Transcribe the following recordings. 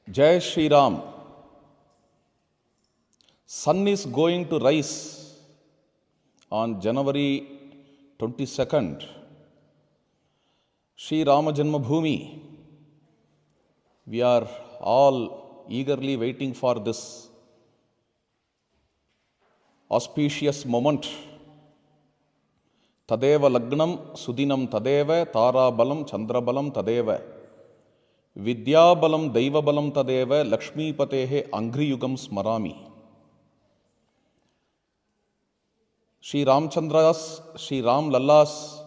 Jai Shri Ram. Sun is going to rise on January 22nd. Shri Rama Janmabhoomi. We are all eagerly waiting for this auspicious moment. Tadeva Lagnam Sudinam Tadeva Tarabalam Chandrabalam Tadeva Vidyabalam Daivabalam Tadeva Lakshmi Patehe Angri Yugam Smarami. Sri Ramchandra's, Sri Ram Lalla's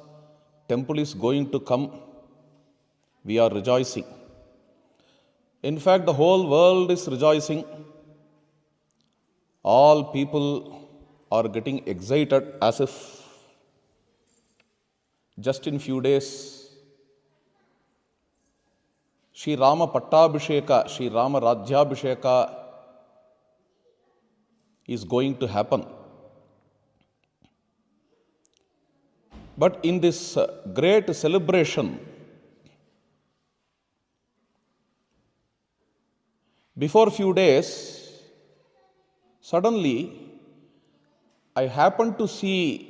temple is going to come. We are rejoicing. In fact, the whole world is rejoicing. All people are getting excited as if just in few days Sri Rama Pattabhisheka, Sri Rama Rajyabhisheka is going to happen. But in this great celebration, before a few days, suddenly I happened to see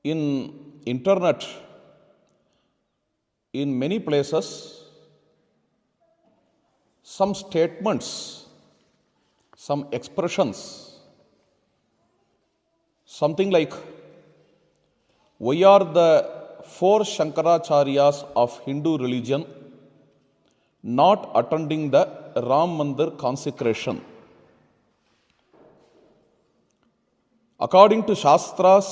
in internet, in many places, some statements, some expressions, something like, "We are the four Sankaracharyas of Hindu religion not attending the Ram Mandir consecration. According to Shastras,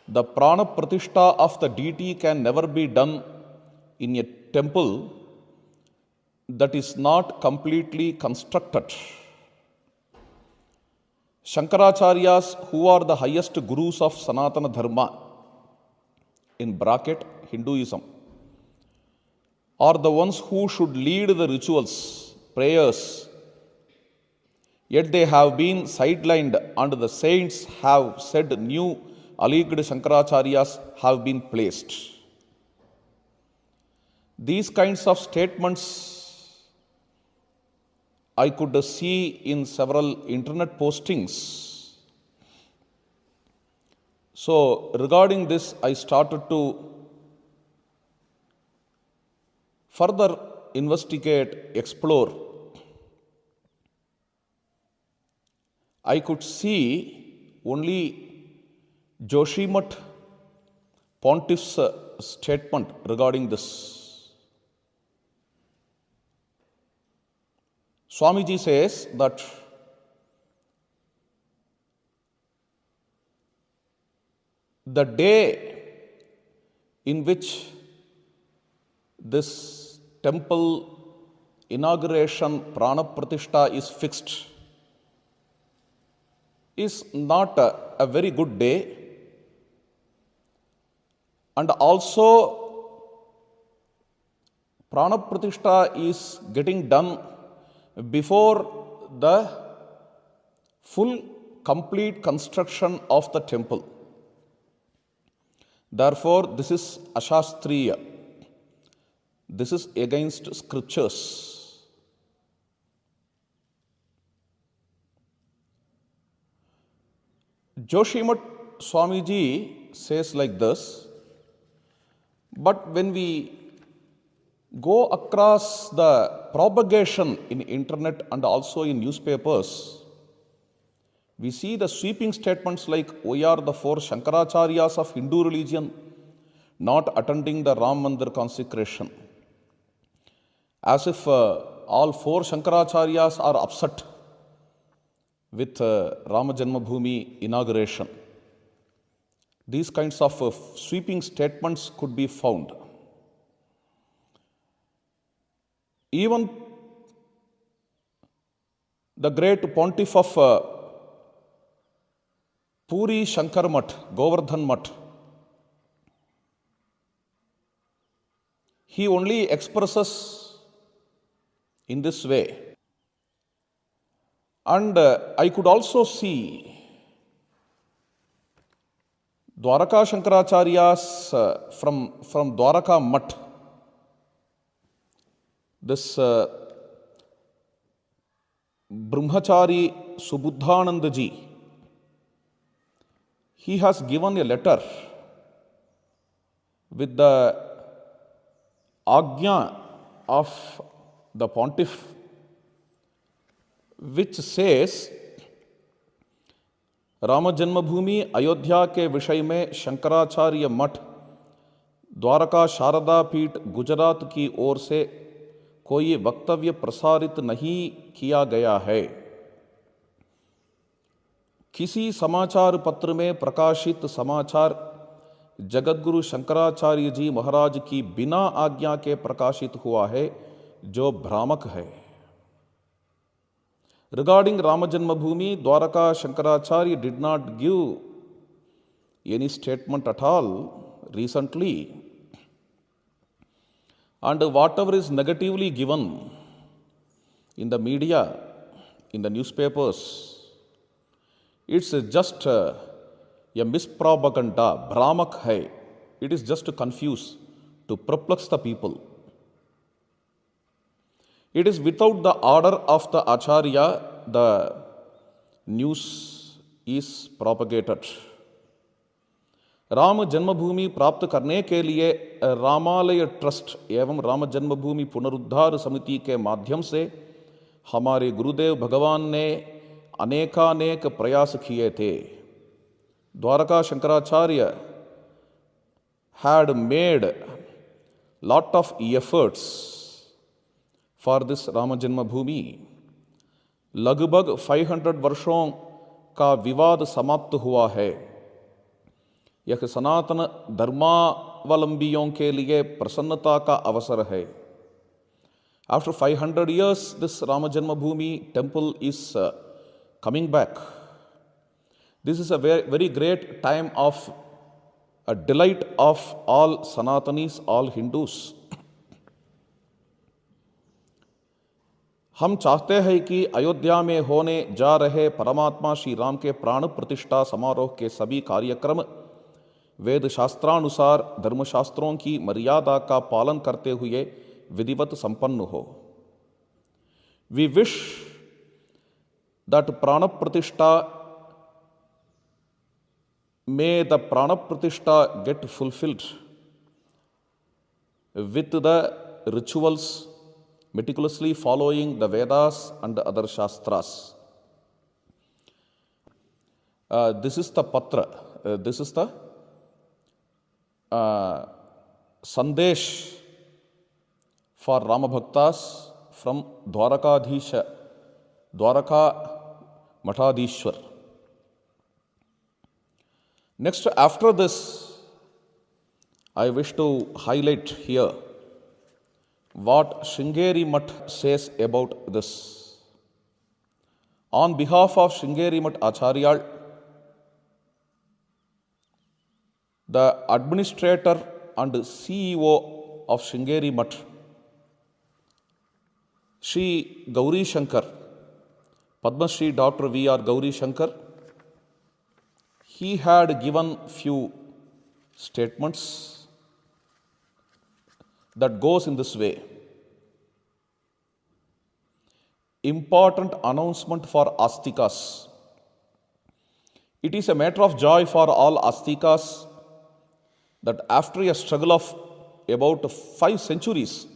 the Prana Prathista of the deity can never be done in a temple that is not completely constructed. Sankaracharyas, who are the highest gurus of Sanatana Dharma, in bracket Hinduism, are the ones who should lead the rituals, prayers, yet they have been sidelined and the saints have said new alleged Sankaracharyas have been placed." These kinds of statements I could see in several internet postings. So, regarding this, I started to further investigate, explore. I could see only Joshimat Pontiff's statement regarding this. Swamiji says that the day in which this temple inauguration Prana Prathista is fixed is not a very good day, and also Prana Prathista is getting done before the full complete construction of the temple. Therefore, this is ashastriya. This is against scriptures. Joshimat Swamiji says like this, but when we go across the propagation in internet and also in newspapers, we see the sweeping statements like, "We are the four Sankaracharyas of Hindu religion not attending the Ram Mandir consecration," as if all four Sankaracharyas are upset with Rama Janmabhoomi inauguration. These kinds of sweeping statements could be found. Even the great pontiff of Puri Shankar Mutt, Govardhan Mutt, he only expresses in this way. And I could also see Dwaraka Shankaracharyas from Dwaraka Mutt. this Brahmachari Subuddhanandaji, he has given a letter with the Agnya of the pontiff, which says Ram जन्मभूमि अयोध्या के विषय में शंकराचार्य मठ द्वारका शारदा पीठ गुजरात की ओर से कोई वक्तव्य प्रसारित नहीं किया गया है। किसी समाचार पत्र में प्रकाशित समाचार जगतगुरु शंकराचार्य जी महाराज की बिना आज्ञा के प्रकाशित हुआ है, जो भ्रामक है। Regarding Rama Janmabhoomi, Dwaraka Shankaracharya did not give any statement at all recently, and whatever is negatively given in the media, in the newspapers, it's just a mispropaganda, Brahmak hai. It is just to confuse, to perplex the people. It is without the order of the Acharya, the news is propagated. Ram जन्मभूमि प्राप्त करने के लिए Ramalaya trust एवं राम जन्मभूमि पुनरुद्धार समिति के माध्यम से हमारे गुरुदेव भगवान ने अनेकानेक प्रयास किए थे। Dwarka Shankaracharya had made lot of efforts for this Rama Janmabhoomi. लगभग 500 वर्षों का विवाद समाप्त हुआ है। यह सनातन धर्मावलंबियों के लिए प्रसन्नता का अवसर है। After 500 years, this Rama Janmabhoomi temple is coming back. This is a very great time of a delight of all Sanatanis, all Hindus. हम चाहते हैं कि अयोध्या में होने जा रहे परमात्मा श्री राम के प्राण प्रतिष्ठा समारोह के सभी कार्यक्रम वेद शास्त्रानुसार धर्मशास्त्रों की मर्यादा का पालन करते हुए विधिवत संपन्न हो। We wish that Prana Prathista, may the Prana Prathista get fulfilled with the rituals, meticulously following the Vedas and other Shastras. This is the Patra, this is the Sandesh for Rama Bhaktas from Dwarakadhisha, Dwaraka Matadishwar. Next, after this, I wish to highlight here what Sringeri Mutt says about this. On behalf of Sringeri Mutt Acharya, the administrator and CEO of Sringeri Mutt, Shri Gauri Shankar, Padma Shri Dr. V.R. Gauri Shankar, he had given few statements that goes in this way. Important announcement for Astikas. It is a matter of joy for all Astikas that after a struggle of about 5 centuries,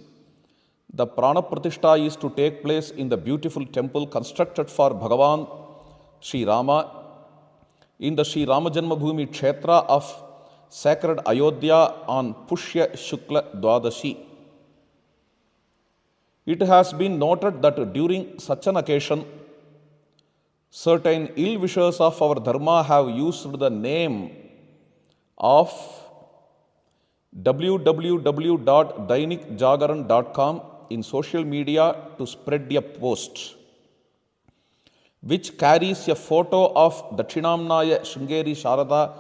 the Prana Prathista is to take place in the beautiful temple constructed for Bhagavan Sri Rama in the Sri Rama Janmabhoomi Kshetra of sacred Ayodhya on Pushya Shukla Dwadashi. It has been noted that during such an occasion, certain ill-wishers of our dharma have used the name of www.dainikjagaran.com in social media to spread a post which carries a photo of Dakshinamnaya Sringeri Sharada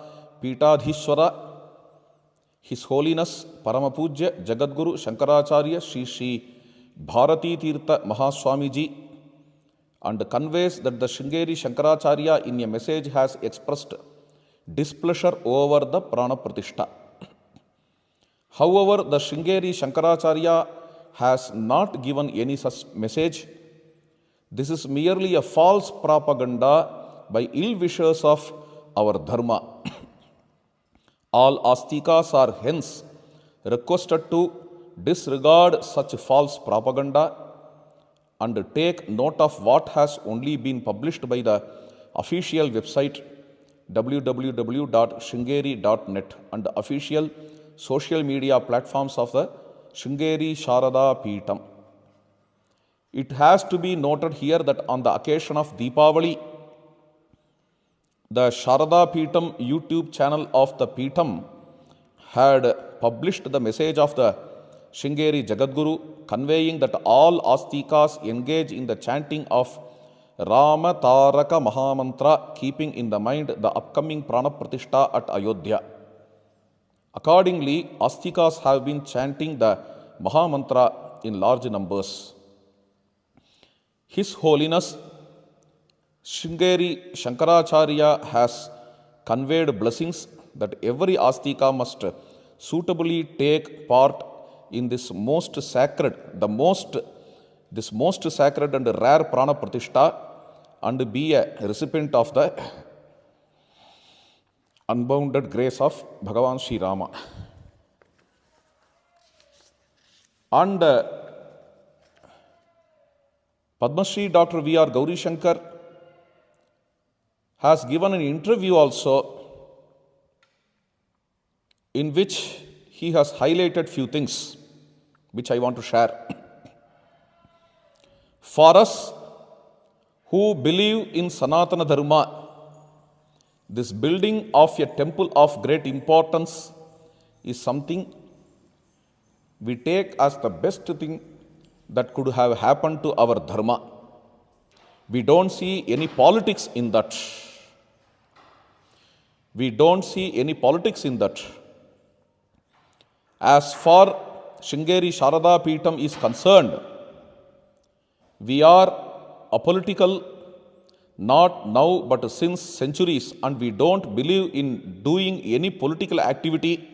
Pitadhishwara, His Holiness Paramapujya Jagadguru Shankaracharya Shri Shri Bharati Tirtha Mahaswamiji, and conveys that the Sringeri Shankaracharya in a message has expressed displeasure over the Prana Prathista. However, the Sringeri Shankaracharya has not given any such message. This is merely a false propaganda by ill-wishers of our dharma. All astikas are hence requested to disregard such false propaganda and take note of what has only been published by the official website www.shringeri.net and the official social media platforms of the Shringeri Sharada Peetham. It has to be noted here that on the occasion of Deepavali, the Sharada Peetham YouTube channel of the Peetham had published the message of the Shringeri Jagadguru conveying that all astikas engage in the chanting of Rama Taraka Mahamantra, keeping in the mind the upcoming Prana Prathista at Ayodhya. Accordingly, astikas have been chanting the Mahamantra in large numbers. His Holiness Shringeri Shankaracharya has conveyed blessings that every astika must suitably take part in this most sacred and rare Prana Prathista and be a recipient of the unbounded grace of Bhagavan Sri Rama. And Padma Shri Dr. V.R. Gauri Shankar has given an interview also in which he has highlighted few things which I want to share. For us who believe in Sanatana Dharma, this building of a temple of great importance is something we take as the best thing that could have happened to our Dharma. We don't see any politics in that. As far Shringeri Sharada Peetham is concerned, we are apolitical, not now but since centuries, and we don't believe in doing any political activity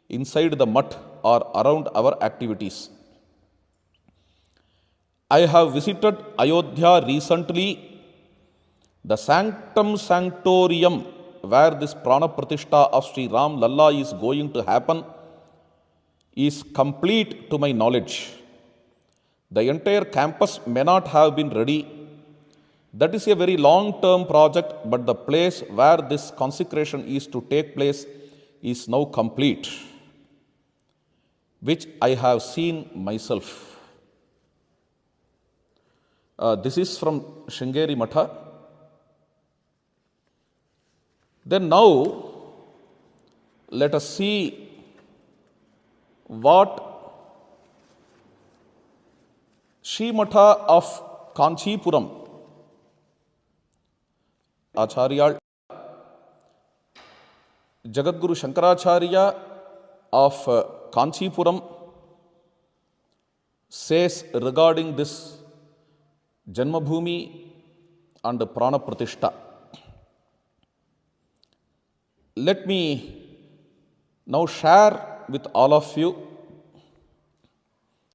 inside the mutt or around our activities. I have visited Ayodhya recently. The Sanctum Sanctorium, where this Prana Prathista of Sri Ram Lalla is going to happen, is complete to my knowledge. The entire campus may not have been ready. That is a very long-term project, but the place where this consecration is to take place is now complete, which I have seen myself. This is from Shringeri Matha. Then now, let us see what Sri Matha of Kanchipuram, Acharya Jagadguru Shankaracharya of Kanchipuram says regarding this Janmabhoomi and Prana Prathista. Let me now share with all of you.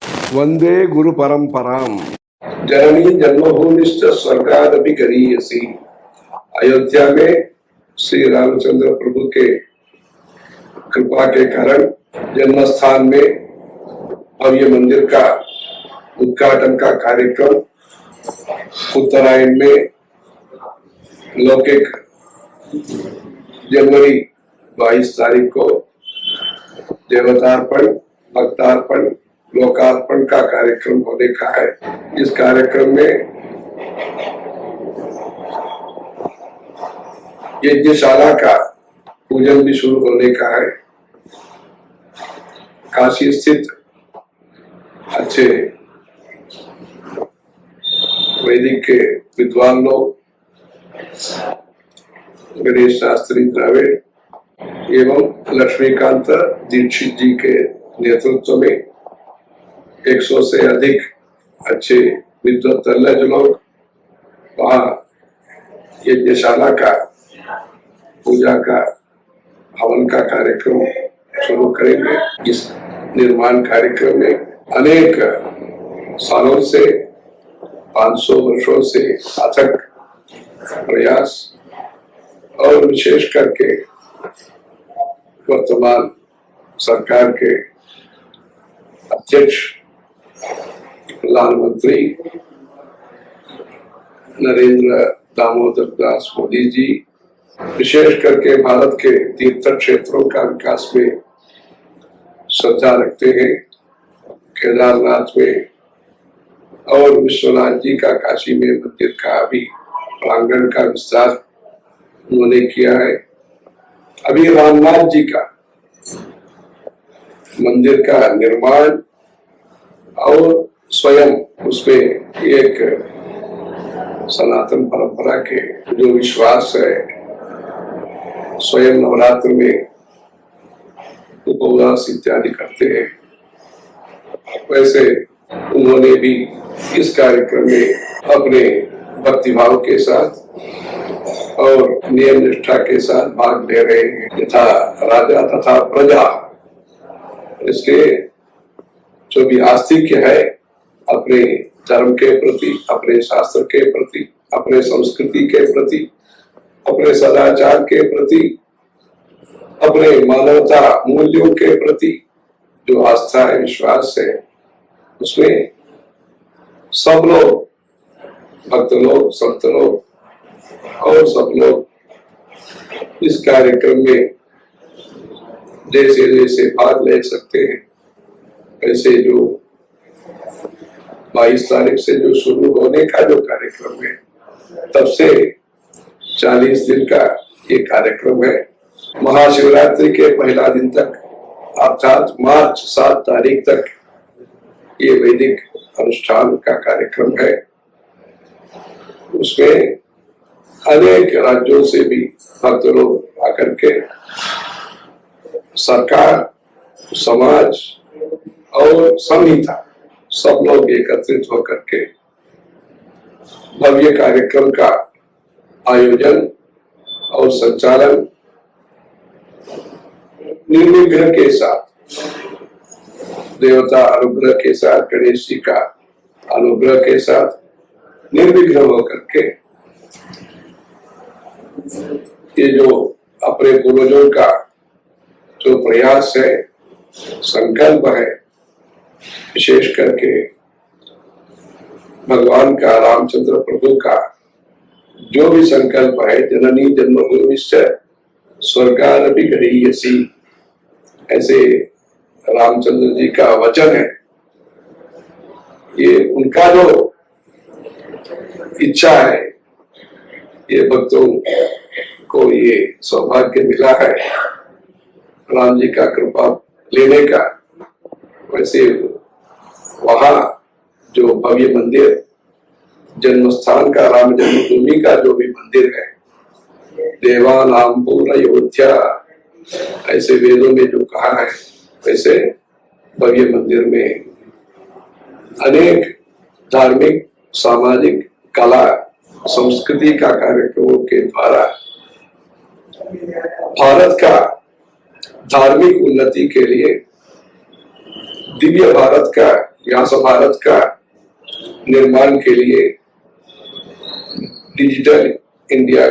Vande Guru Paramparam. Janani Janmabhoomischa Swargadabhi Gariyasi. Ayodhya में श्री रामचंद्र प्रभु के कृपा के कारण जन्म स्थान में भव्य मंदिर का उद्घाटन का कार्यक्रम उत्तरायण में लौकिक जनवरी 22 तारीख को देवतार्पण, भक्तार्पण, लोकार्पण का कार्यक्रम होने का है। इस कार्यक्रम में यज्ञशाला का पूजन भी शुरू होने का है। काशी स्थित अच्छे वैदिक के विद्वान लोग, गणेश शास्त्री द्रविड़ एवं लक्ष्मीकांत दीक्षित जी के नेतृत्व में 100 से अधिक अच्छे विद्वत लोग वहाँ यज्ञशाला का पूजा का हवन का कार्यक्रम शुरू करेंगे। इस निर्माण कार्यक्रम में अनेक सालों से 500 वर्षों से अथक प्रयास और विशेष करके वर्तमान सरकार के अध्यक्ष प्रधानमंत्री नरेंद्र दामोदर दास मोदी जी विशेष करके भारत के तीर्थ क्षेत्रों का विकास में श्रद्धा रखते हैं। केदारनाथ में और विश्वनाथ जी का काशी में मंदिर का अभी प्रांगण का विस्तार उन्होंने किया है। अभी रामनाथ जी का मंदिर का निर्माण और स्वयं उसमें एक सनातन परंपरा के जो विश्वास है, स्वयं नवरात्र में उपवास इत्यादि करते हैं, वैसे उन्होंने भी इस कार्यक्रम में अपने भक्तिभाव के साथ और नियम निष्ठा के साथ भाग ले रहे हैं, यथा राजा तथा प्रजा। इसलिए जो भी आस्तिक्य है अपने धर्म के प्रति, अपने शास्त्र के प्रति, अपने संस्कृति के प्रति, अपने सदाचार के प्रति, अपने मानवता मूल्यों के प्रति जो आस्था है, विश्वास है, उसमें सब लोग, भक्त लोग, संत लोग और सब लोग इस कार्यक्रम में जैसे जैसे भाग ले सकते हैं, वैसे जो 22 तारीख से जो शुरू होने का जो कार्यक्रम है, तब से 40 दिन का ये कार्यक्रम है। महाशिवरात्रि के पहला दिन तक अर्थात मार्च 7 तारीख तक ये वैदिक अनुष्ठान का कार्यक्रम है। उसमें अनेक राज्यों से भी भक्त लोग आकर के सरकार, समाज और संहिता सब लोग एकत्रित होकर के भव्य कार्यक्रम का आयोजन और संचालन निर्विघ्न के साथ, देवता अनुग्रह के साथ, गणेश जी का अनुग्रह के साथ निर्विघ्न होकर के ये जो अपने पूर्वजों का जो प्रयास है, संकल्प है, विशेष करके भगवान का, रामचंद्र प्रभु का जो भी संकल्प है, जननी जन्मभूमिश्च स्वर्गादपि गरीयसी, ऐसे रामचंद्र जी का वचन है। ये उनका जो इच्छा है, ये भक्तों को ये सौभाग्य मिला है राम जी का कृपा लेने का। वैसे वहां जो भव्य मंदिर, जन्म स्थान का, राम जन्मभूमि का जो भी मंदिर है, देवानाम पूर्ण अयोध्या, ऐसे वेदों में जो कहा है, वैसे भव्य मंदिर में अनेक धार्मिक, सामाजिक, कला, संस्कृति का कार्यक्रमों के द्वारा भारत का धार्मिक उन्नति के लिए, दिव्य भारत का, व्यास भारत का निर्माण के लिए, डिजिटल इंडिया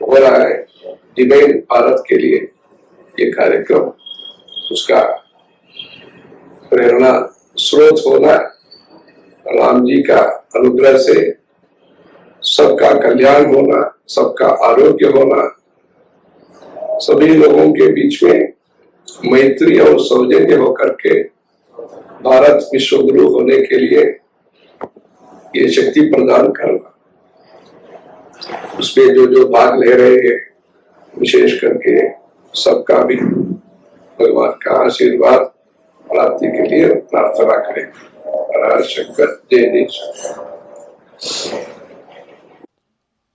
हो रहा है, डिवाइन भारत के लिए ये कार्यक्रम, उसका प्रेरणा स्रोत होना, राम जी का अनुग्रह से सबका कल्याण होना, सबका आरोग्य होना, सभी लोगों के बीच में मैत्री और सौजन्य होकर के भारत विश्व गुरु होने के लिए ये शक्ति प्रदान करना। उसमें जो जो भाग ले रहे हैं, विशेष करके सबका भी भगवान का आशीर्वाद प्राप्ति के लिए प्रार्थना करें। हर शंकर, जय जय शंकर।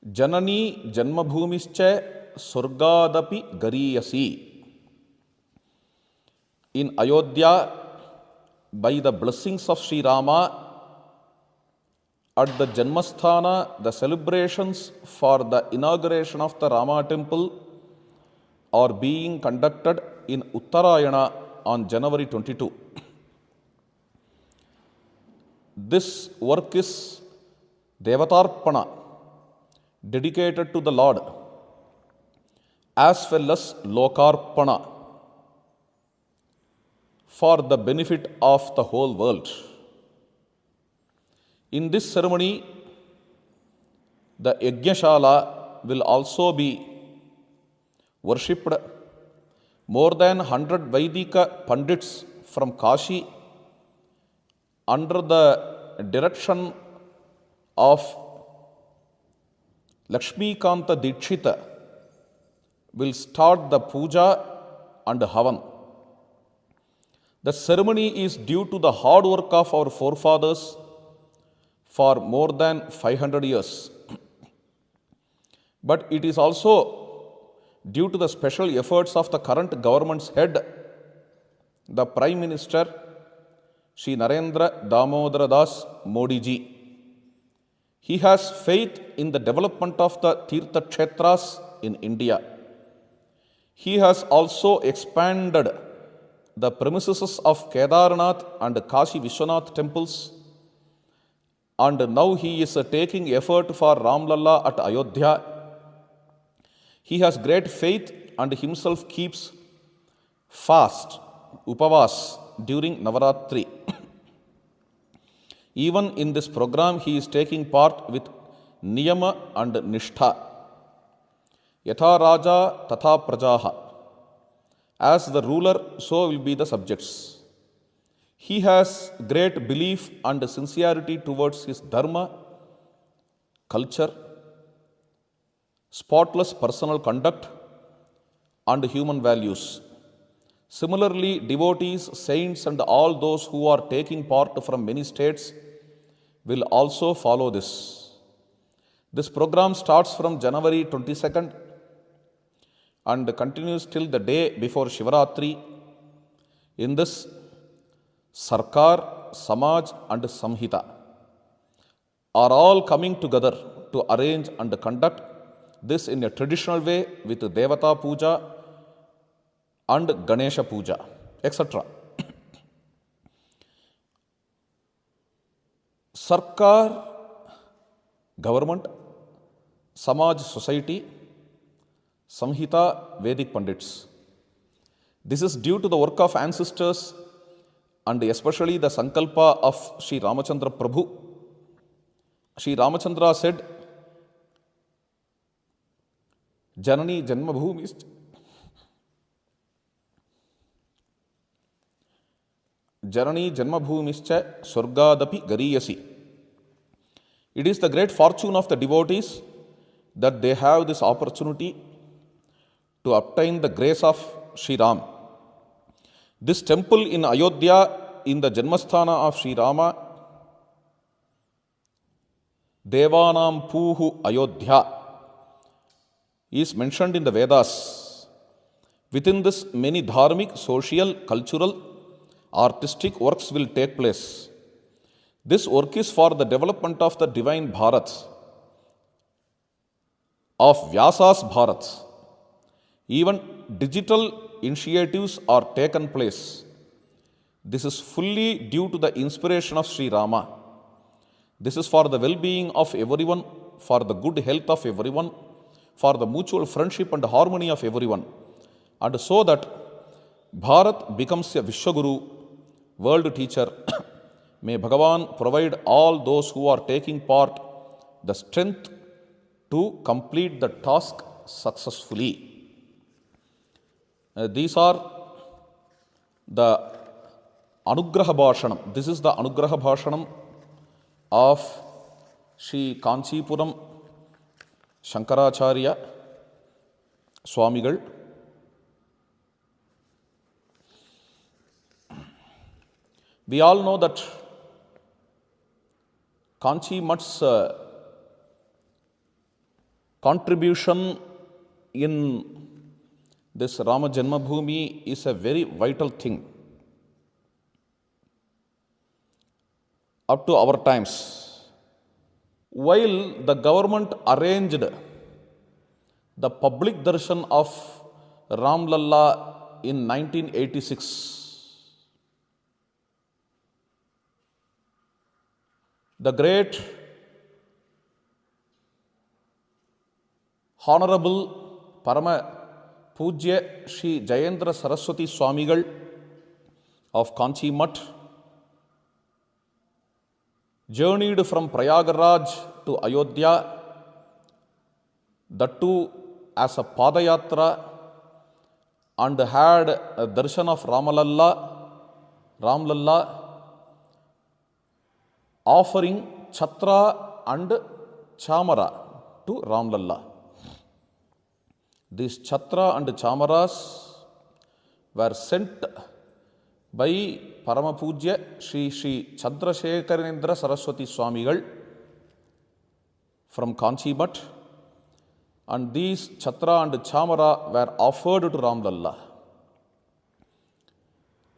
जननी जन्मभूमिश्च स्वर्गादपि गरीयसी। In Ayodhya, by the blessings of Sri Rama, at the Janmasthana, the celebrations for the inauguration of the Rama temple are being conducted in Uttarayana on January 22. This work is Devatarpana, dedicated to the Lord, as well as Lokarpana, for the benefit of the whole world. In this ceremony, the Yajnashala will also be worshipped. More than 100 Vaidika Pandits from Kashi, under the direction of Lakshmikanta Dikshita, will start the puja and havan. The ceremony is due to the hard work of our forefathers for more than 500 years. But it is also due to the special efforts of the current government's head, the Prime Minister, Shri Narendra Damodara Das Modi ji. He has faith in the development of the Tirtha Kshetras in India. He has also expanded the premises of Kedarnath and Kashi Vishwanath temples, and now he is taking effort for Ramlalla at Ayodhya. He has great faith and himself keeps fast, upavas, during Navaratri. Even in this program, he is taking part with Niyama and Nishtha. Yatha Raja Tatha Prajaha. As the ruler, so will be the subjects. He has great belief and sincerity towards his dharma, culture, spotless personal conduct, and human values. Similarly, devotees, saints, and all those who are taking part from many states will also follow this. This program starts from January 22nd and continues till the day before Shivaratri. In this, Sarkar, Samaj, and Samhita are all coming together to arrange and conduct this in a traditional way with Devata Puja and Ganesha Puja, etc. Sarkar, government, Samaj, society, Samhita, Vedic Pandits. This is due to the work of ancestors and especially the Sankalpa of Sri Ramachandra Prabhu. Sri Ramachandra said, Janani Janmabhumischa Janani Janmabhumischa Swargadapi Gariyasi. It is the great fortune of the devotees that they have this opportunity to obtain the grace of Sri Ram. This temple in Ayodhya, in the Janmasthana of Sri Rama, Devanam Puhu Ayodhya, is mentioned in the Vedas. Within this, many dharmic, social, cultural, artistic works will take place. This work is for the development of the divine Bharat, of Vyasa's Bharat. Even digital initiatives are taken place. This is fully due to the inspiration of Sri Rama. This is for the well-being of everyone, for the good health of everyone, for the mutual friendship and harmony of everyone, and so that Bharat becomes a Vishwaguru, world teacher. May Bhagavan provide all those who are taking part the strength to complete the task successfully. These are the Anugraha Bhashanam. This is the Anugraha Bhashanam of Sri Kanchipuram Sankaracharya Swamigal. We all know that Kanchi Mutt's contribution in this Rama Janmabhoomi is a very vital thing. Up to our times, while the government arranged the public darshan of Ramlalla in 1986, the great Honorable Parama Pujya Shri Jayendra Saraswati Swamigal of Kanchi Mutt journeyed from Prayagraj to Ayodhya, that too as a Padayatra, and had a darshan of Ramlalla, offering Chhatra and Chamara to Ramlalla. These Chhatra and Chamaras were sent by Paramapujya Shri Chandrasekharanendra Saraswati Swamigal from Kanchi Mutt, and these Chhatra and Chamara were offered to Ramlalla.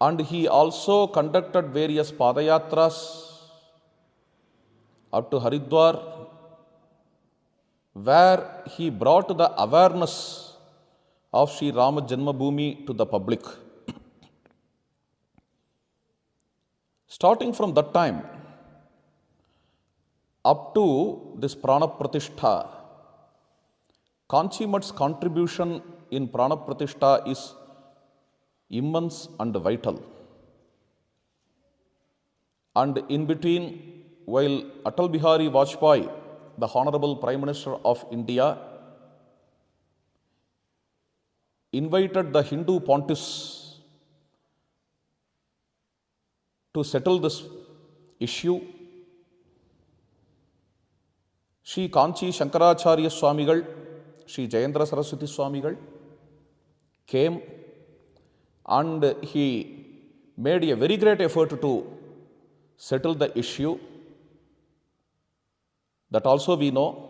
And he also conducted various Padayatras up to Haridwar, where he brought the awareness of Sri Rama Janmabhoomi to the public. Starting from that time up to this Prana Prathista, Kanchi Mutt's contribution in Prana Prathista is immense and vital. And in between, while Atal Bihari Vajpayee, the Honorable Prime Minister of India, invited the Hindu pontiffs to settle this issue, Shri Kanchi Sankaracharyas Swamigal, Shri Jayendra Saraswati Swamigal came, and he made a very great effort to settle the issue. That also we know.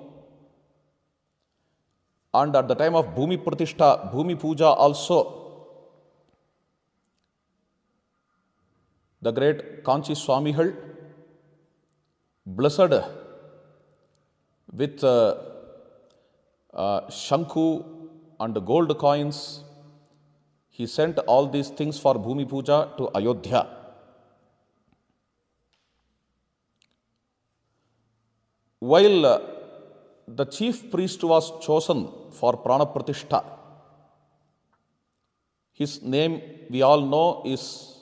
And at the time of Bhumi Prathishta, Bhumi Puja also, the great Kanchi Swamigal, blessed with Shankhu and gold coins, he sent all these things for Bhumi Puja to Ayodhya. While the chief priest was chosen for Prana Prathishta, his name we all know is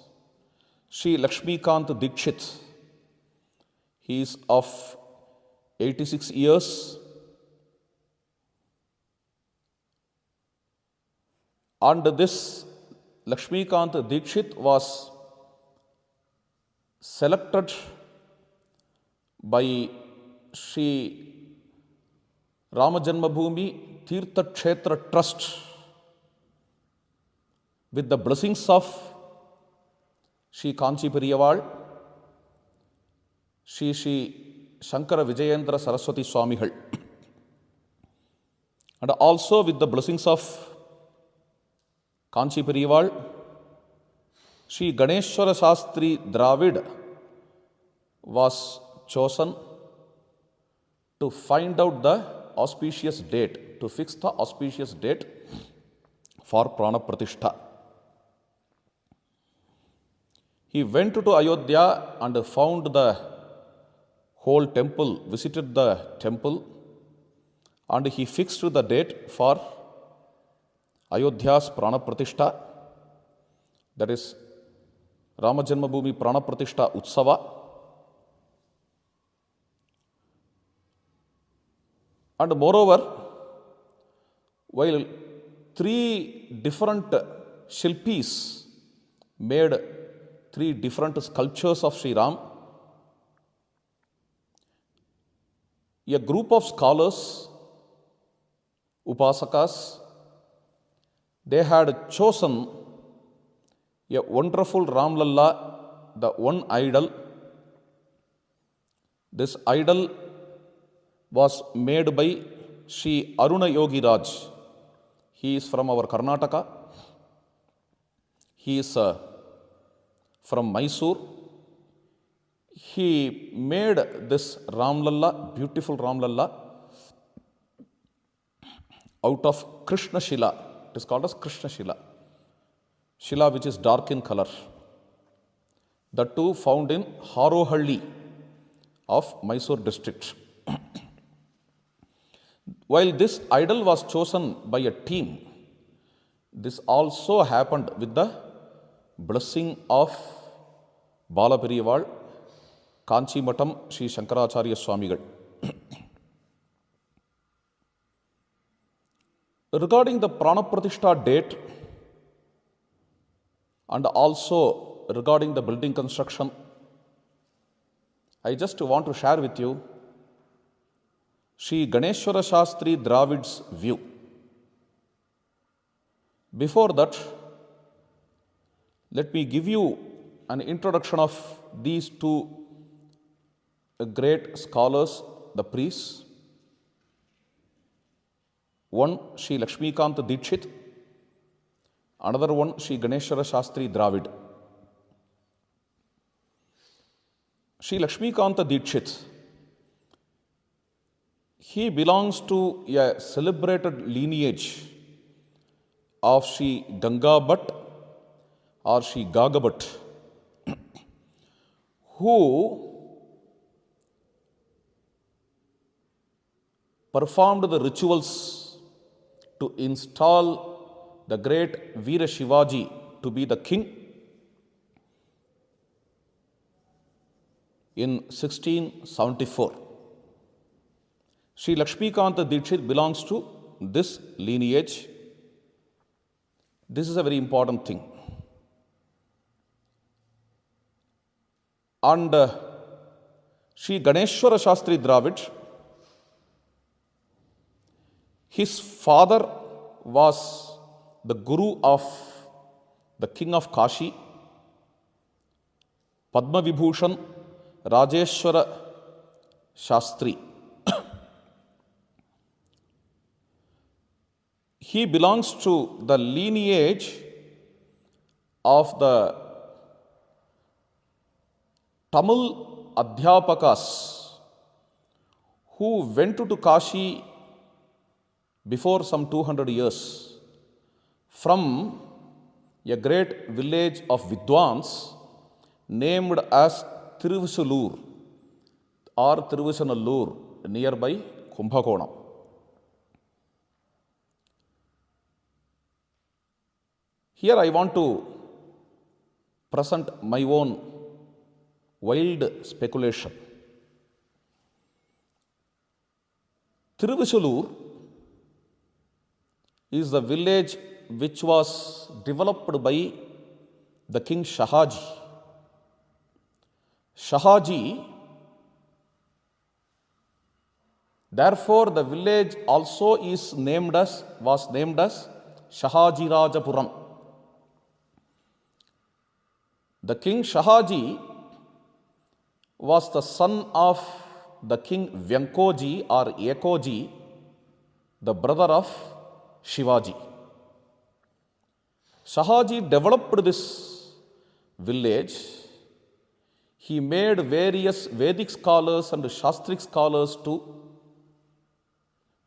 Sri Lakshmikant Dikshit. He is of 86 years. And this Lakshmikant Dikshit was selected by Sri Rama Janmabhoomi Tirtha Kshetra Trust with the blessings of Sri Kanchi Periyaval, Sri Shankara Vijayendra Saraswati Swamigal, and also with the blessings of Kanchi Periyaval, Sri Ganeshwara Shastri Dravid was chosen to find out the auspicious date, to fix the auspicious date for Prana Prathishta. He went to Ayodhya and found the whole temple, visited the temple, and he fixed the date for Ayodhya's Prana Prathishta, that is Rama Janmabhoomi Prana Prathishta Utsava. And moreover, while 3 different Shilpis made 3 different sculptures of Sri Ram, a group of scholars, Upasakas, they had chosen a wonderful Ramlalla, the one idol. This idol was made by Sri Aruna Yogi Raj. He is from our Karnataka. He is from Mysore. He made this Ramlalla, beautiful Ramlalla, out of Krishna Shila. It is called as Krishna Shila. Shila which is dark in color. The two found in Harohalli of Mysore district. While this idol was chosen by a team, this also happened with the blessing of Balaperiyaval, Kanchi Matam, Sri Sankaracharyas Swamigal. Regarding the Prana Prathista date and also regarding the building construction, I just want to share with you Sri Ganeshwara Shastri Dravid's view. Before that, let me give you an introduction of these two great scholars, the priests. One, Sri Lakshmikant Dikshit, another one, Sri Ganeshwara Shastri Dravid. Sri Lakshmikant Dikshit, he belongs to a celebrated lineage of Sri Ganga Bhatt or Sri Gaga Bhatt, who performed the rituals to install the great Veera Shivaji to be the king in 1674. Sri Lakshmikanta Dikshit belongs to this lineage. This is a very important thing. And Sri Ganeshwara Shastri Dravid, his father was the guru of the king of Kashi, Padma Vibhushan Rajeshwara Shastri. He belongs to the lineage of the Tamil Adhyapakas who went to Kashi before some 200 years from a great village of Vidwans named as Tiruvisalur or Tiruvisanallur nearby Kumbhakonam. Here I want to present my own wild speculation. Tiruvisalur is the village which was developed by the king Shahaji. Shahaji, therefore the village also was named as Shahaji Rajapuram. The king Shahaji was the son of the king Vyankoji or Ekoji, the brother of Shivaji. Shahaji developed this village. He made various Vedic scholars and Shastric scholars to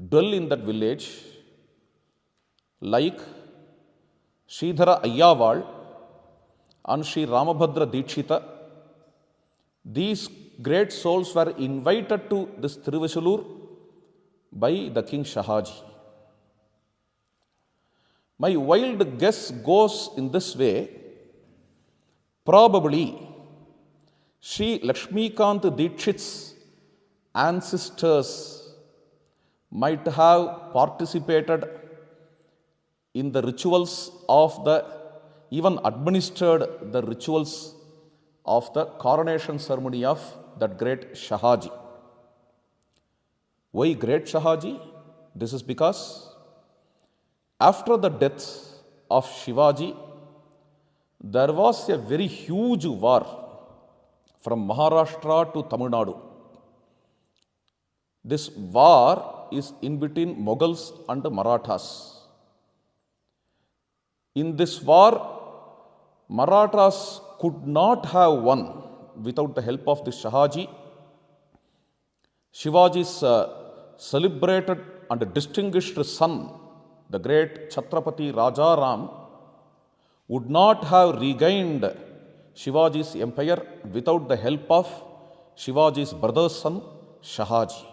dwell in that village, like Sridhara Ayyaval and Sri Ramabhadra Dikshita. These great souls were invited to this Tiruvisalur by the king Shahaji. My wild guess goes in this way. Probably Sri Lakshmikant Dikshit's ancestors might have participated in the rituals of even administered the rituals of the coronation ceremony of that great Shahaji. Why great Shahaji? This is because after the death of Shivaji, there was a very huge war from Maharashtra to Tamil Nadu. This war is in between Mughals and Marathas. In this war, Marathas could not have won without the help of the Shahaji. Shivaji's celebrated and distinguished son, the great Chhatrapati Raja Ram, would not have regained Shivaji's empire without the help of Shivaji's brother's son, Shahaji.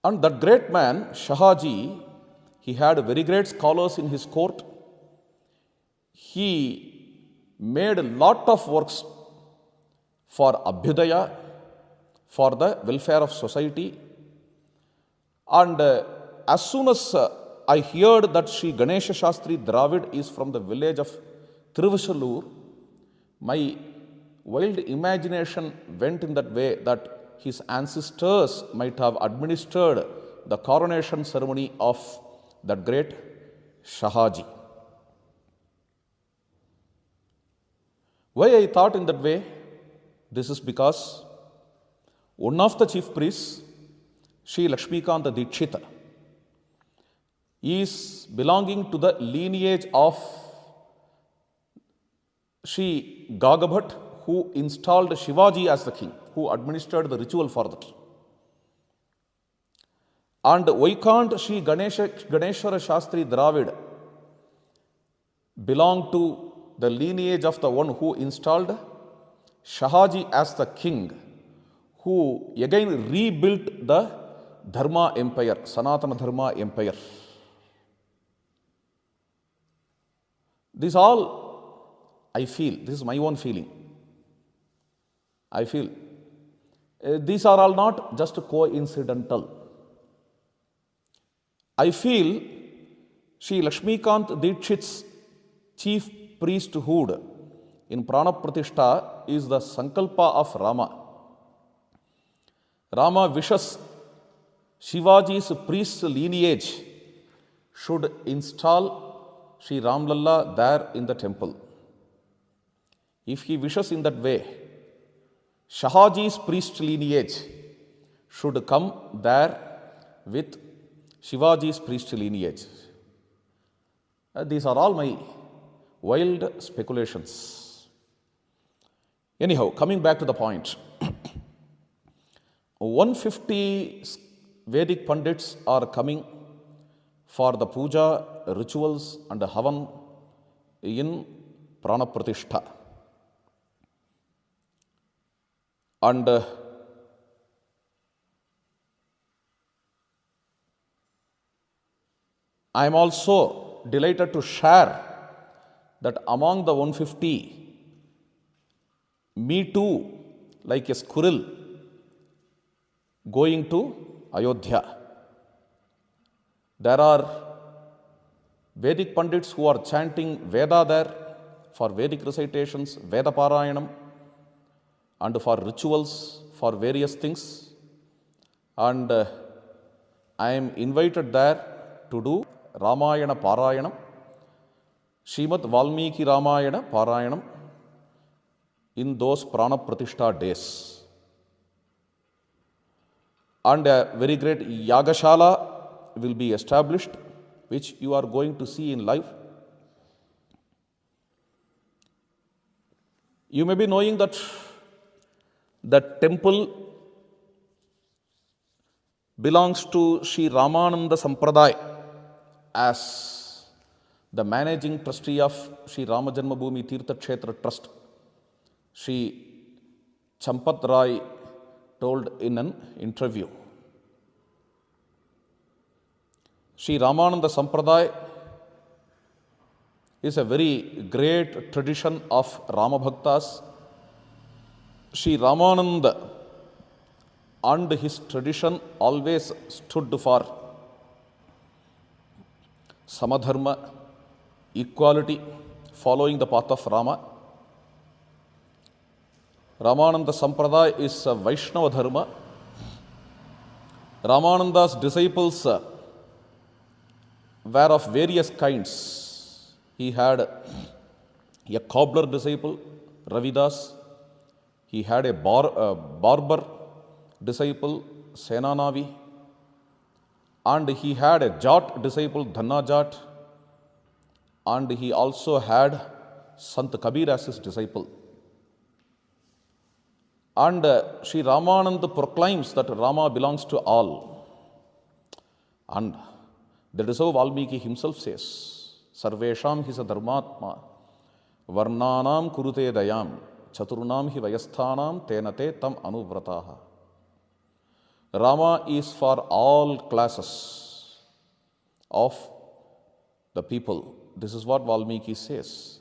And that great man, Shahaji, he had very great scholars in his court. He made a lot of works for Abhyudaya, for the welfare of society. And as soon as I heard that Sri Ganesha Shastri Dravid is from the village of Tiruvashallur, my wild imagination went in that way that his ancestors might have administered the coronation ceremony of that great Shahaji. Why I thought in that way? This is because one of the chief priests, Sri Lakshmikanta Dikshita, is belonging to the lineage of Sri Gagabhat, who installed Shivaji as the king, who administered the ritual for that. And why can't Sri Ganeshwara Shastri Dravid belong to the lineage of the one who installed Shahaji as the king, who again rebuilt the Dharma empire, Sanatana Dharma empire? This all I feel, this is my own feeling. I feel these are all not just coincidental. I feel Sri Lakshmikant Dikshit's chief priesthood in Prana Prathista is the Sankalpa of Rama. Rama wishes Shivaji's priest lineage should install Sri Ramlalla there in the temple. If he wishes in that way, Shahaji's priest lineage should come there with Shivaji's priest lineage. These are all my wild speculations. Anyhow, coming back to the point, 150 Vedic Pandits are coming for the puja, rituals and havan in Prana Prathista. And I am also delighted to share that among the 150, me too, like a squirrel, going to Ayodhya. There are Vedic Pandits who are chanting Veda there for Vedic recitations, Veda Parayanam, and for rituals, for various things. And I am invited there to do Ramayana Parayanam, Srimad Valmiki Ramayana Parayanam in those Prana Prathista days. And a very great Yagashala will be established, which you are going to see in life. You may be knowing that the temple belongs to Sri Ramananda Sampradaya as the managing trustee of Sri Ramajanmabhoomi Tirtha Kshetra Trust. Sri Champat Rai told in an interview. Sri Ramananda Sampradaya is a very great tradition of Rama Bhaktas. Sri Ramananda and his tradition always stood for Samadharma, equality, following the path of Rama. Ramananda Sampradaya is a Vaishnava Dharma. Ramananda's disciples were of various kinds. He had a cobbler disciple, Ravidas. He had a barber disciple, Senanavi. And he had a Jat disciple, Dhanna Jat. And he also had Sant Kabir as his disciple. And Sri Ramananda proclaims that Rama belongs to all. And that is how Valmiki himself says, Sarvesham his a dharmatma, Varnanam kurute dayam Chaturnam hi vayasthanam tenate tam anuvrataha. Rama is for all classes of the people. This is what Valmiki says.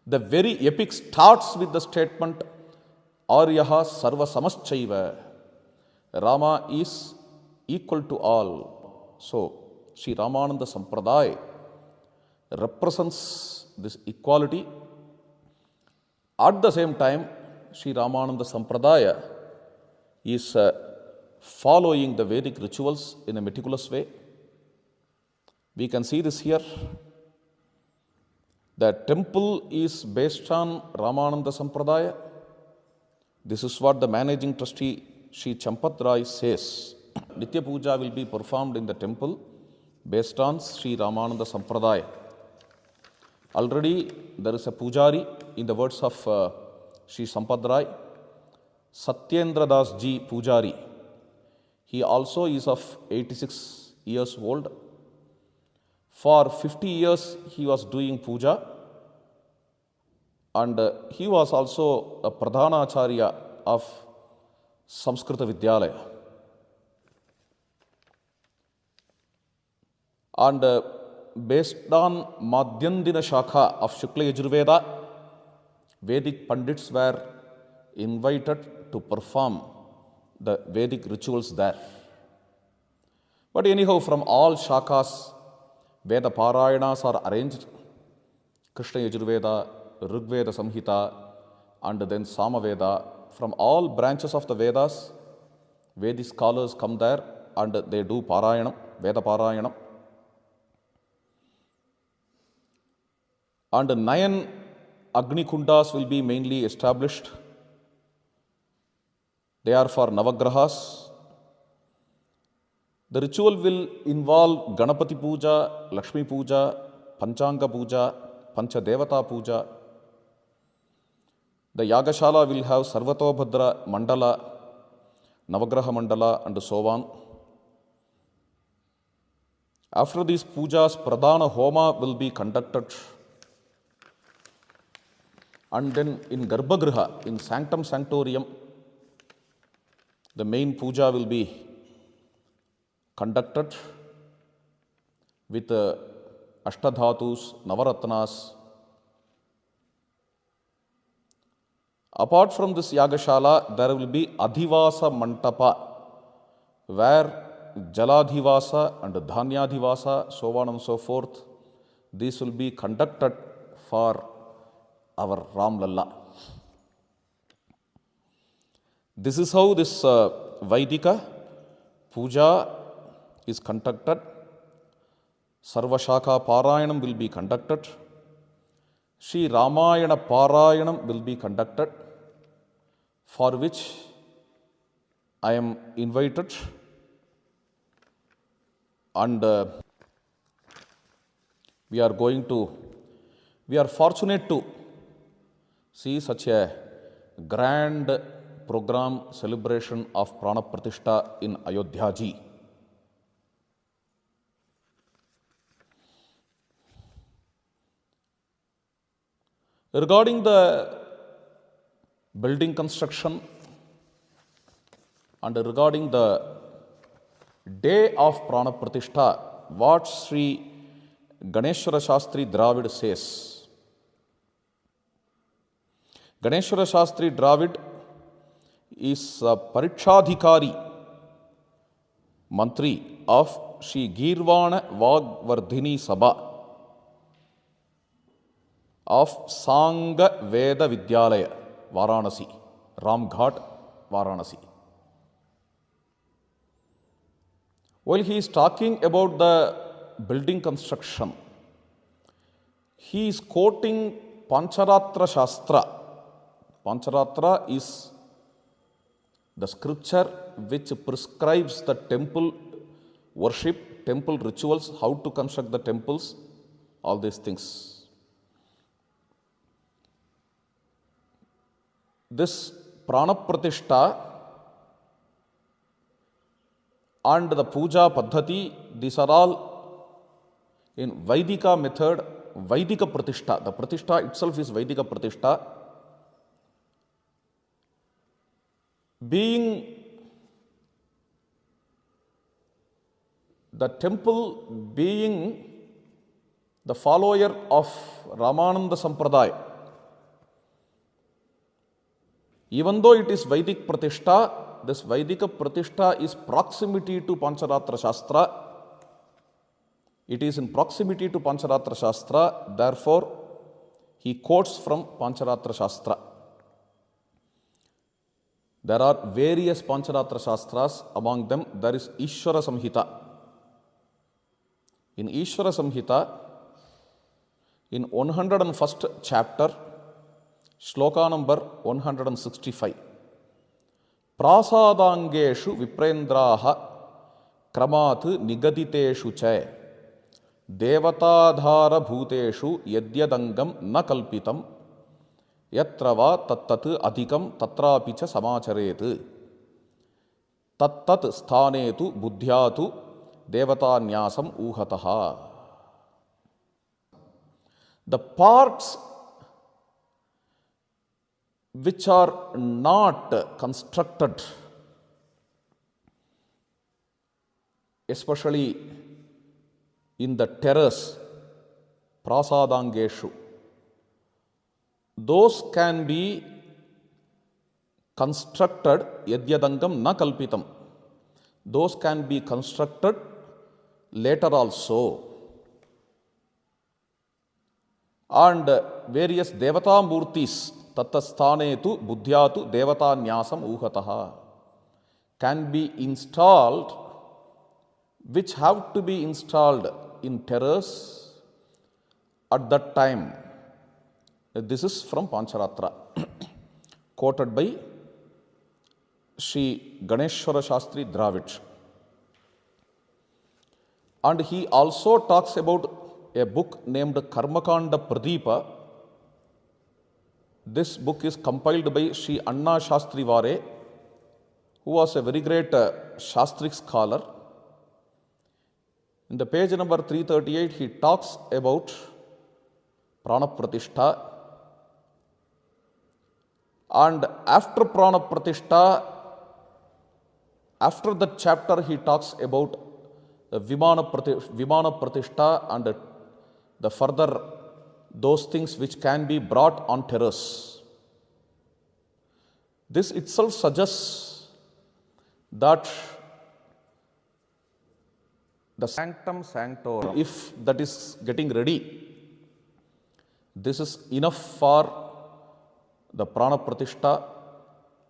The very epic starts with the statement Aryaha sarva samaschaiva. Rama is equal to all. So, Sri Ramananda Sampradaya represents this equality. At the same time, Sri Ramananda Sampradaya is following the Vedic rituals in a meticulous way. We can see this here. The temple is based on Ramananda Sampradaya. This is what the managing trustee Sri Champat Rai says. Nitya Puja will be performed in the temple based on Sri Ramananda Sampradaya. Already there is a Pujari, in the words of Sri Champat Rai, Satyendra Das Ji Pujari. He also is of 86 years old. For 50 years he was doing puja, and he was also a Pradhanacharya of Samskrita Vidyalaya. And based on Madhyandina Shakha of Shukla Yajurveda, Vedic Pandits were invited to perform the Vedic rituals there. But anyhow, from all Shakas, Veda Parayanas are arranged. Krishna Yajurveda, Rigveda Samhita, and then Samaveda. From all branches of the Vedas, Vedic scholars come there and they do Parayanam, Veda Parayanam. And 9 Agni Kundas will be mainly established. They are for Navagrahas. The ritual will involve Ganapati Puja, Lakshmi Puja, Panchanga Puja, Panchadevata Puja. The Yagashala will have Sarvatobhadra Mandala, Navagraha Mandala, and so on. After these pujas, Pradhana Homa will be conducted. And then in Garbhagriha, in Sanctum Sanctorium, the main puja will be conducted with Ashtadhatus, Navaratnas. Apart from this Yagashala, there will be Adhivasa Mantapa, where Jaladhivasa and Dhanyadhivasa, so on and so forth, these will be conducted for our Ram Lalla. This is how this Vaidika Puja is conducted. Sarvashaka Parayanam will be conducted. Sri Ramayana Parayanam will be conducted, for which I am invited, and we are fortunate to see such a grand program celebration of Prana Prathista in Ayodhya ji. Regarding the building construction and regarding the day of Prana Prathista, what Sri Ganeshwara Shastri Dravid says. Ganeshwara Shastri Dravid is a Parikshadhikari Mantri of Sri Girvana Vagvardhini Sabha of Sangha Veda Vidyalaya, Varanasi, Ramghat, Varanasi. While he is talking about the building construction, he is quoting Pancharatra Shastra. Pancharatra is the scripture which prescribes the temple worship, temple rituals, how to construct the temples, all these things. This Prana Prathishta and the Puja Paddhati, these are all in Vaidika method, Vaidika Prathishta. The Prathishta itself is Vaidika Prathishta. Being the temple, being the follower of Ramananda Sampradaya, even though it is Vedic Prathishta, this Vaidika Prathishta is proximity to Pancharatra Shastra. It is in proximity to Pancharatra Shastra, therefore he quotes from Pancharatra Shastra. There are various Pancharatra Shastras, among them there is Ishvara Samhita. In Ishvara Samhita, in 101st chapter, Shloka number 165, Prasadangeshu Viprendraha Kramat Nigaditeshu Cha Devatadhara Bhuteshu Yadyadangam Na Kalpitam Yatrava Tattat Adhikam Tatrapicha Samacharet Tattat Sthanetu Buddhyatu Devatanyasam Uhataha. The parts which are not constructed, especially in the terrace, prasadangeshu, those can be constructed, yadyadangam na kalpitam, those can be constructed later also. And various devata murtis, tatasthanetu buddhyatu devata nyasam uhataha, can be installed, which have to be installed in terrace at that time. This is from Pancharatra, quoted by Sri Ganeshwara Shastri Dravid. And he also talks about a book named Karmakanda Pradeepa. This book is compiled by Sri Anna Shastri Vare, who was a very great Shastric scholar. In the page number 338, he talks about Prana Prathista. And after Prana Prathista, after that chapter, he talks about Vimana Prathista and the further those things which can be brought on terrace. This itself suggests that the sanctum sanctorum, if that is getting ready, this is enough for the Prana Prathishta.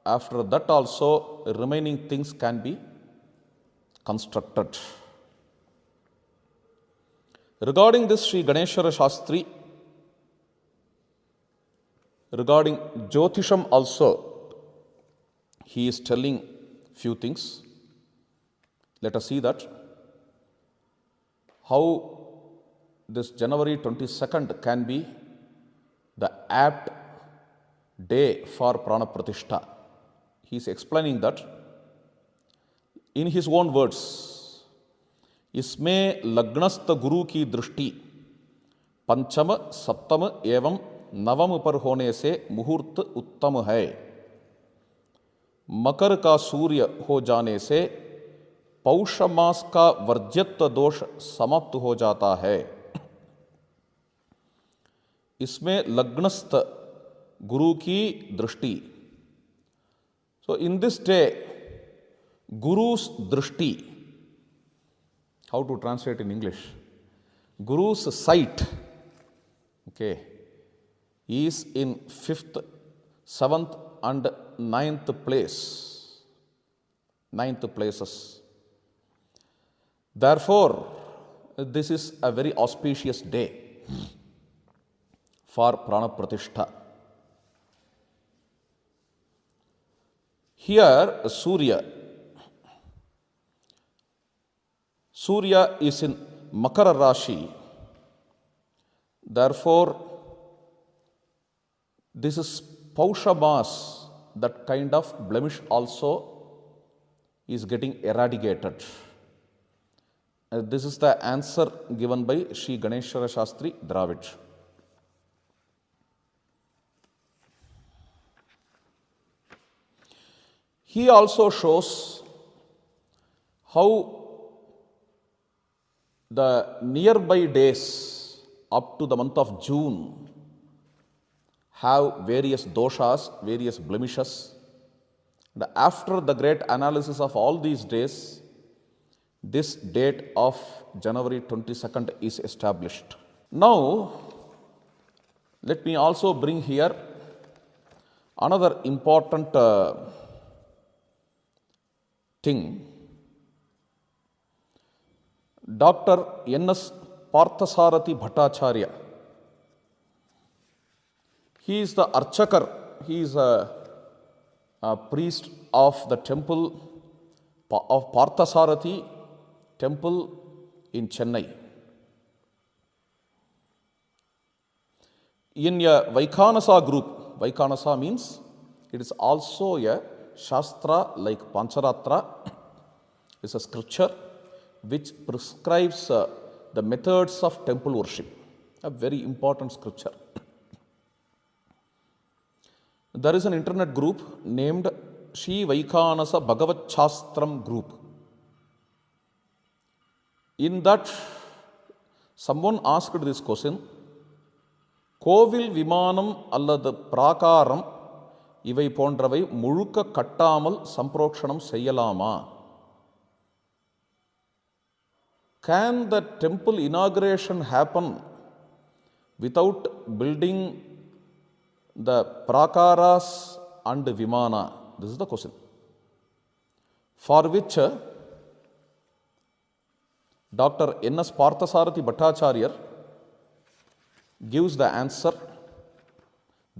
After that also, remaining things can be constructed. Regarding this, Sri Ganeshwara Shastri, regarding Jyotisham also, he is telling few things. Let us see that. How this January 22nd can be the apt day for Prana Prathishta. He is explaining that in his own words. इसमें लग्नस्थ गुरु की दृष्टि पंचम सप्तम एवं नवम पर होने से मुहूर्त उत्तम है। मकर का सूर्य हो जाने से पौष मास का वर्ज्यत्व दोष समाप्त हो जाता है। इसमें लग्नस्थ गुरु की दृष्टि, so in this day, Guru's drishti, how to translate in English? Guru's sight, okay, is in 5th, 7th and 9th place, 9th places. Therefore, this is a very auspicious day for Prana Prathishta. Here, Surya is in Makara Rashi. Therefore, this is Pausha Mas, that kind of blemish also is getting eradicated. This is the answer given by Sri Ganeshwara Shastri Dravid. He also shows how the nearby days up to the month of June have various doshas, various blemishes. And after the great analysis of all these days, this date of January 22nd is established. Now, let me also bring here another important thing. Dr. N.S. Parthasarathi Bhattacharya. He is the Archakar. He is a priest of the temple of Parthasarathi temple in Chennai. In a Vaikhanasa group, Vaikhanasa means it is also a Shastra like Pancharatra. It's a scripture which prescribes the methods of temple worship. A very important scripture. There is an internet group named Sri Vaikhanasa Bhagavat Shastram group. In that, someone asked this question, Kovil Vimanam அல்லது பிராகாரம் இவை போன்றவை முழுக்க கட்டாமல் சம்பிரோக்ஷணம் செய்யலாமா? Can the temple inauguration happen without building the prakaras and vimana? This is the question. For which Dr. N.S. Parthasarathi Bhattacharya gives the answer,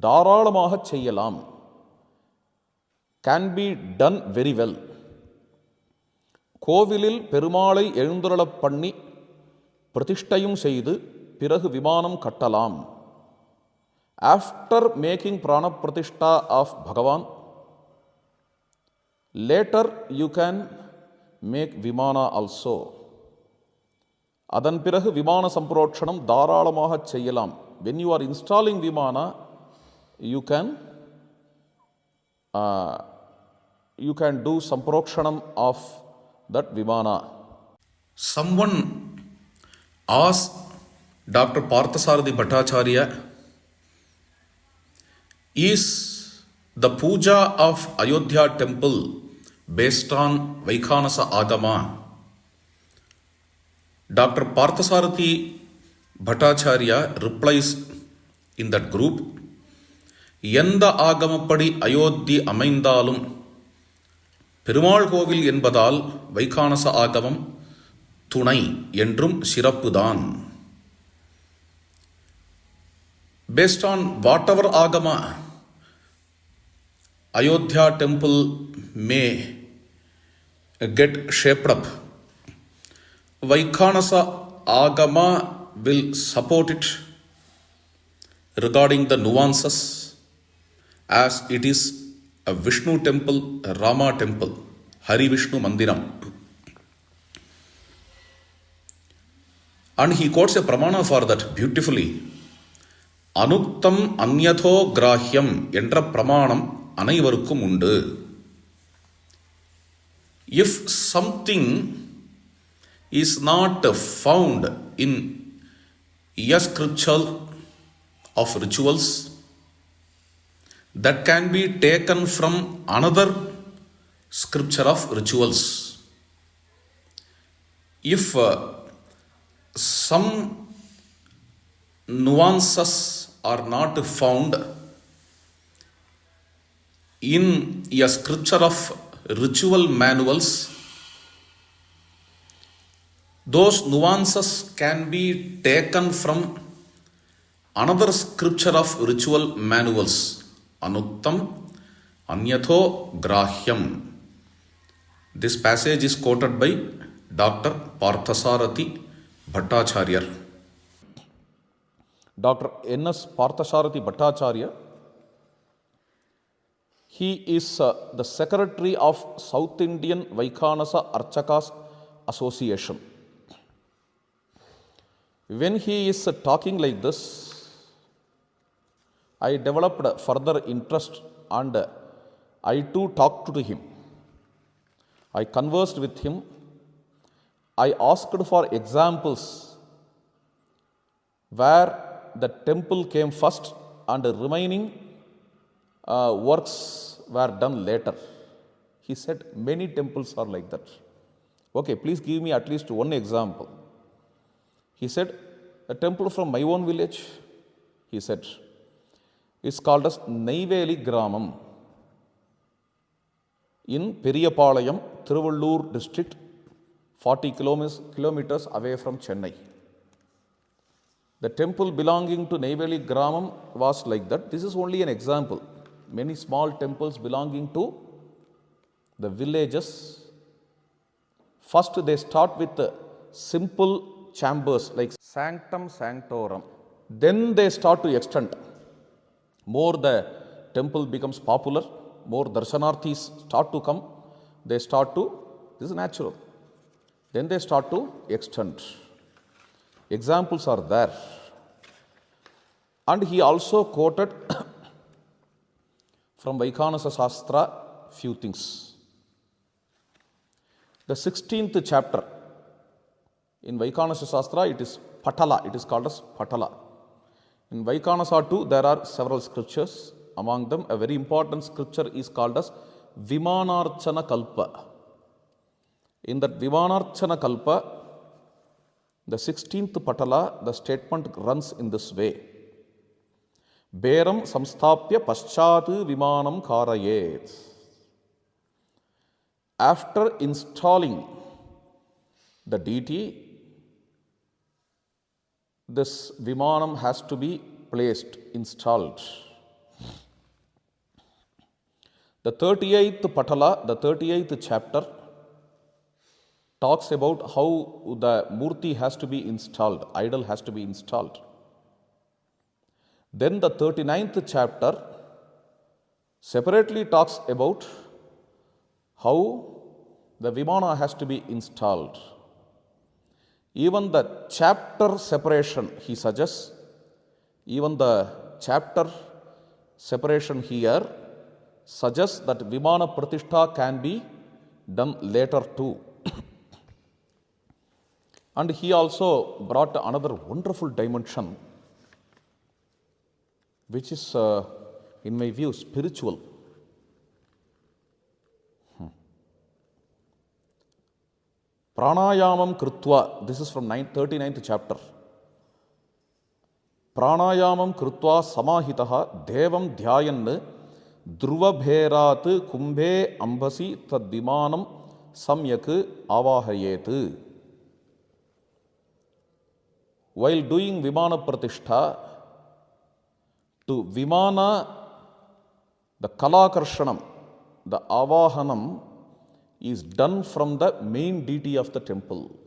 தாராளமாக செய்யலாம், can be done very well. கோவிலில் பெருமாளை எழுந்தருளப் பண்ணி பிரதிஷ்டையும் செய்து பிறகு விமானம் கட்டலாம். After making Prana Prathista of Bhagavan, later you can make Vimana also. அதன் பிறகு விமான சம்பிரோட்சணம் தாராளமாக செய்யலாம். When you are installing Vimana, you can do samprokshanam of that Vimana. Someone asked Dr. Parthasarathi Bhattacharya, is the puja of Ayodhya temple based on Vaikhanasa Agama? Dr. Parthasarathi Bhattacharya replies in that group, எந்த ஆகமப்படி அயோத்தி அமைந்தாலும் பெருமாள் கோவில் என்பதால் வைகானச ஆகமம் துணை என்றும் சிறப்புதான். Based on whatever agama Ayodhya temple may get shaped up, Vaikhanasa agama will support it regarding the nuances, as it is a Vishnu temple, a Rama temple, Hari Vishnu Mandiram. And he quotes a pramana for that beautifully. Anuktam anyatho grahyam என்ற பிரமாணம் அனைவருக்கும் உண்டு. If something is not found in a scripture of rituals, that can be taken from another scripture of rituals. If some nuances are not found in a scripture of ritual manuals, those nuances can be taken from another scripture of ritual manuals. Anuktam anyatho grahyam. This passage is quoted by Dr. Parthasarathi Bhattacharya. Dr. N.S. Parthasarathi Bhattacharya, he is the secretary of South Indian Vaikhanasa Archakas Association. When he is talking like this, I developed further interest and I too talked to him. I conversed with him. I asked for examples where the temple came first and the remaining works were done later. He said many temples are like that. Okay, please give me at least one example. He said, a temple from my own village, he said, it's called as Neyveli Gramam in Periyapalayam, Thiruvallur district, 40 kilometers away from Chennai. The temple belonging to Neyveli Gramam was like that. This is only an example. Many small temples belonging to the villages. First, they start with simple chambers like Sanctum Sanctorum. Then they start to extend. More the temple becomes popular, more darshanarthis start to come. They start to, this is natural. Then they start to extend. Examples are there. And he also quoted from Vaikhanasa Shastra few things. The 16th chapter in Vaikhanasa Shastra, it is Patala, it is called as Patala. In Vaikhanasa too, there are several scriptures. Among them, a very important scripture is called as Vimanarchana Kalpa. In that Vimanarchana Kalpa, the 16th Patala, the statement runs in this way. Beram samsthapya paschat vimanam karayet. After installing the deity, this vimanam has to be placed, installed. The 38th Patala, the 38th chapter, talks about how the murti has to be installed, idol has to be installed. Then the 39th chapter separately talks about how the vimana has to be installed. Even the chapter separation he suggests, even the chapter separation here suggests that Vimana Prathishta can be done later too. And he also brought another wonderful dimension, which is, in my view, spiritual. Pranayamam Krutva, this is from 39th chapter. Pranayamam Krutva Samahitaha Devam Dhyayan Druvabherat Kumbhe Ambasi Tad Vimanam Samyak Avahayet. While doing Vimana Pratishtha, to Vimana, the Kalakarshanam, the Avahanam, is done from the main deity of the temple.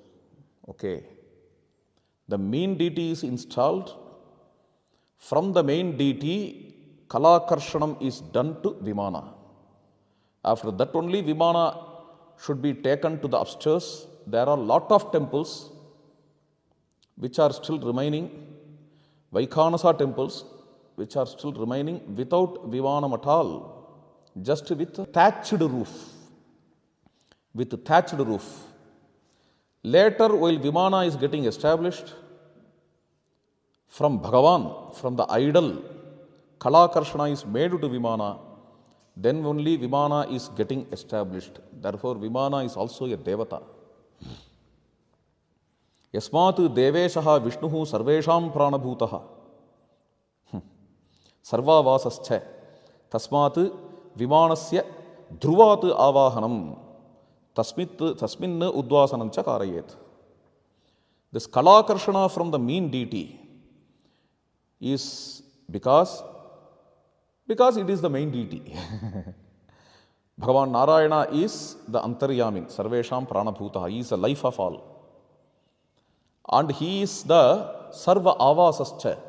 Okay. The main deity is installed. From the main deity, Kalakarshanam is done to Vimana. After that only Vimana should be taken to the upstairs. There are lot of temples which are still remaining, Vaikhanasa temples which are still remaining without Vimanam at all, just with thatched roof. With thatched roof. Later, while Vimana is getting established, from Bhagavan, from the idol, Kalakarshana is made to Vimana, then only Vimana is getting established. Therefore, Vimana is also a Devata. Yasmat Deveshaha Vishnuhu Sarvesham Pranabhutaha Sarvavasascha Tasmat Vimanasya Dhruvat Avahanam Tasmin Udvasanam Chakarayet. This Kalakarshana from the main deity is because it is the main deity. Bhagavan Narayana is the Antaryamin, Sarvesham Pranabhutaha. He is the life of all. And he is the Sarva Avasascha.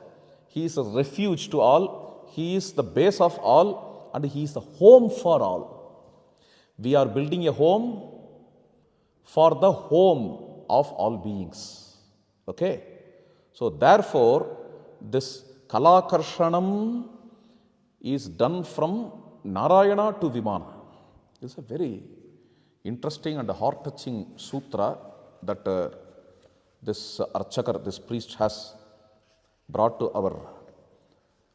He is a refuge to all. He is the base of all. And he is the home for all. We are building a home for the home of all beings. Okay? So therefore, this Kalakarshanam is done from Narayana to Vimana. This is a very interesting and heart-touching sutra that this Archakar, this priest, has brought to our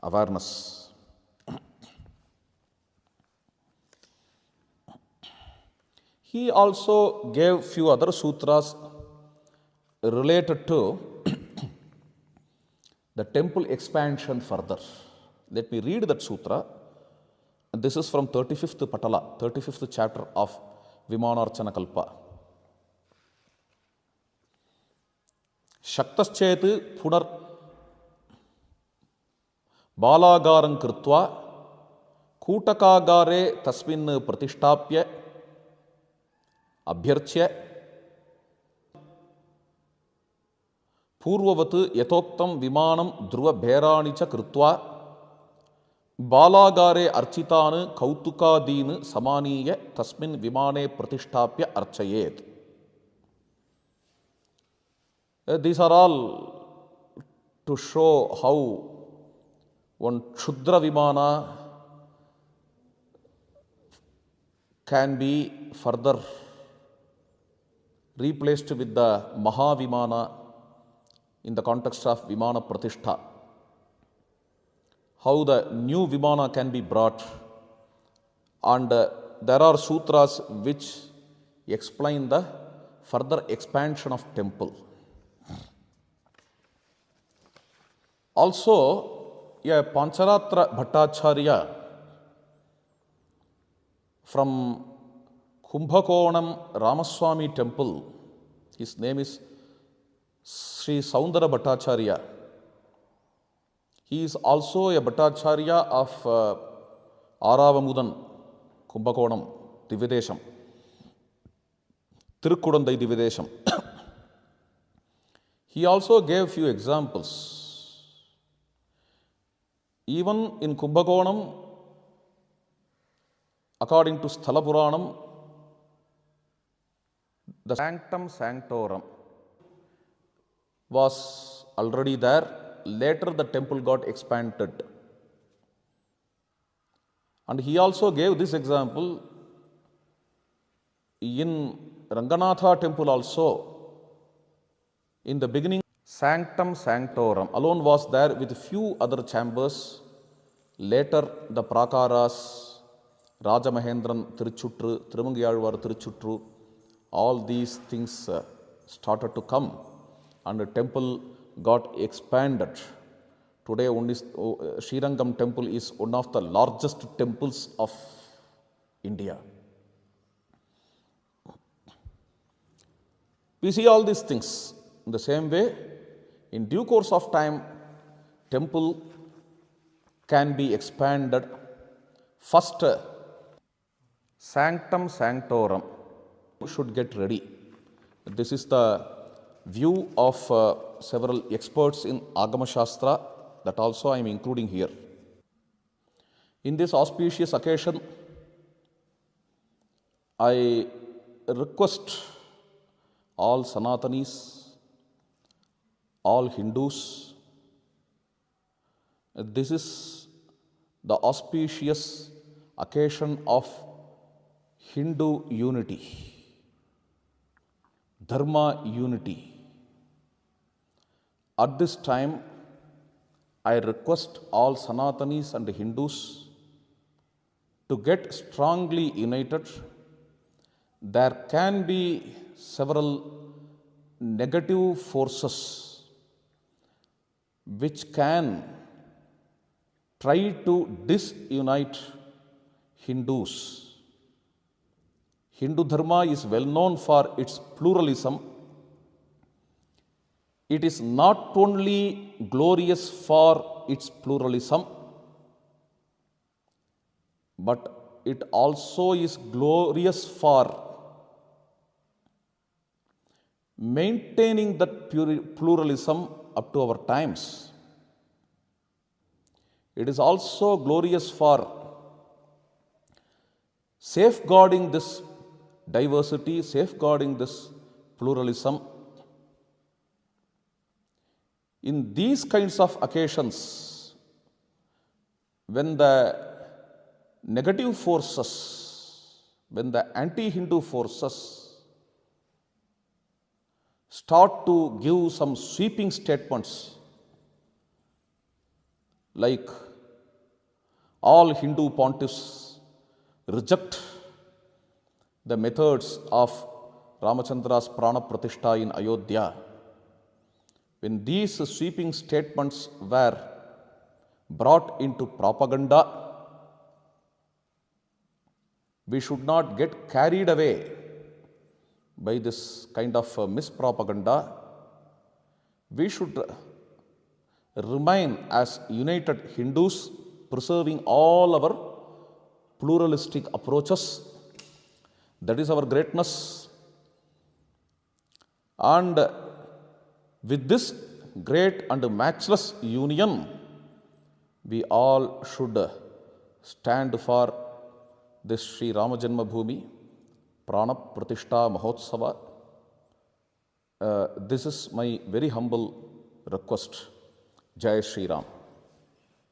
awareness. He also gave few other sutras related to the temple expansion further. Let me read that sutra. This is from 35th Patala, 35th chapter of Vimanarchana Kalpa. Shaktaschet punar balagaram krutva kootakagare tasmin pratishtapya abhyarchya पूर्ववत् यथोक्तं विमानं ध्रुवभैराणि च कृत्वा बालागारे अर्चितान् कौतुकादीन् समानीय तस्मिन् विमाने प्रतिष्ठाप्य अर्चयेत्. These are all to show how one Kshudra Vimana can be further replaced with the Mahavimana in the context of Vimana Pratishtha. How the new Vimana can be brought, and there are sutras which explain the further expansion of temple. Also, a Pancharatra Bhattacharya from Kumbhakonam Ramaswamy temple, his name is Sri Saundara Bhattacharya. He is also a Bhattacharya of Aravamudan, Kumbhakonam, Dividesham, Tirukudandai Dividesham. He also gave few examples. Even in Kumbhakonam, according to Sthala Puranam, the Sanctum Sanctorum was already there. Later the temple got expanded. And he also gave this example in Ranganatha temple also. In the beginning, Sanctum Sanctorum alone was there with few other chambers. Later the Prakaras, Rajamahendran Tiruchutru, Tirumangiyalvar Tiruchutru, all these things started to come, and the temple got expanded. Today only Srirangam temple is one of the largest temples of India. We see all these things. In the same way, in due course of time, temple can be expanded. First, Sanctum Sanctorum should get ready. This is the view of several experts in Agama Shastra, that also I am including here. In this auspicious occasion, I request all Sanatanis, all Hindus, this is the auspicious occasion of Hindu unity, Dharma unity. At this time, I request all Sanatanis and Hindus to get strongly united. There can be several negative forces which can try to disunite Hindus. Hindu Dharma is well known for its pluralism. It is not only glorious for its pluralism, but it also is glorious for maintaining that pluralism up to our times. It is also glorious for safeguarding this diversity, safeguarding this pluralism. In these kinds of occasions, when the negative forces, when the anti-Hindu forces start to give some sweeping statements like all Hindu pontiffs reject the methods of Ramachandra's Prana Prathista in Ayodhya, when these sweeping statements were brought into propaganda, we should not get carried away by this kind of mispropaganda. We should remain as united Hindus, preserving all our pluralistic approaches. That is our greatness. And with this great and matchless union, we all should stand for this Sri Rama Janmabhoomi Prana Prathista Mahotsava. This is my very humble request. Jai Shri Ram.